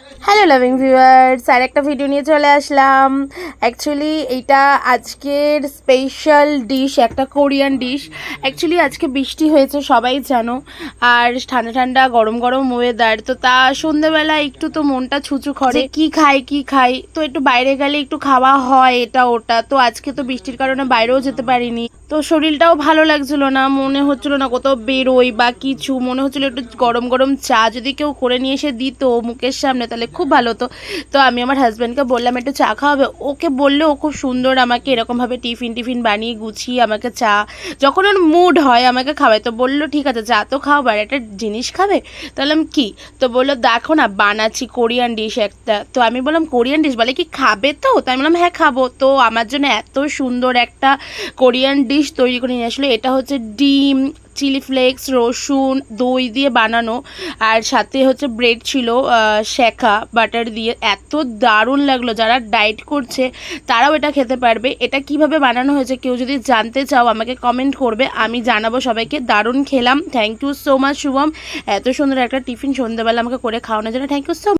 Hello loving viewers, আর একটা video নিয়ে চলে আসলাম। অ্যাকচুয়ালি এইটা আজকের স্পেশাল ডিশ, একটা কোরিয়ান ডিশ। অ্যাকচুয়ালি আজকে বৃষ্টি হয়েছে সবাই জানো, আর ঠান্ডা ঠান্ডা গরম গরম ওয়েদার, তো তা সন্ধ্যেবেলা একটু তো মনটা ছুঁচু করে কি খাই, তো একটু বাইরে গেলে একটু খাওয়া হয় এটা ওটা। তো আজকে তো বৃষ্টির কারণে বাইরেও যেতে পারিনি, তো শরীরটাও ভালো লাগছিল না, মনে হচ্ছিল না কোথাও বেরোই বা কিছু, মনে হচ্ছিল একটু গরম গরম চা যদি কেউ করে নিয়ে এসে দিত মুখের সামনে তাহলে খুব ভালো হতো। তো আমি আমার হাজব্যান্ডকে বললাম একটু চা খাওয়াবে, ওকে বললে ও খুব সুন্দর আমাকে এরকমভাবে টিফিন বানিয়ে গুছিয়ে আমাকে চা, যখন ওর মুড হয় আমাকে খাওয়ায়। তো বললো ঠিক আছে চা তো খাওয়াবার, একটা জিনিস খাবে? তাহলে আমি কি, তো বললো দেখো না বানাচ্ছি কোরিয়ান ডিশ একটা। তো আমি বললাম কোরিয়ান ডিশ, বলে কি খাবে? তো তাই আমি বললাম হ্যাঁ খাবো। তো আমার জন্য এত সুন্দর একটা কোরিয়ান ডিশ তৈরি করে নিয়ে আসলো। এটা হচ্ছে ডিম, চিলি ফ্লেক্স, রসুন, দই দিয়ে বানানো, আর সাথে হচ্ছে ব্রেড ছিল শেখা বাটার দিয়ে। এত দারুণ লাগলো, যারা ডায়েট করছে তারাও এটা খেতে পারবে। এটা কিভাবে বানানো হয়েছে কেউ যদি জানতে চাও আমাকে কমেন্ট করবে, আমি জানাবো সবাইকে। দারুণ খেলাম, thank you so much Shubham, এত সুন্দর একটা টিফিন সন্ধ্যাবেলা আমাকে করে খাওয়ানোর জন্য, থ্যাংক ইউ সো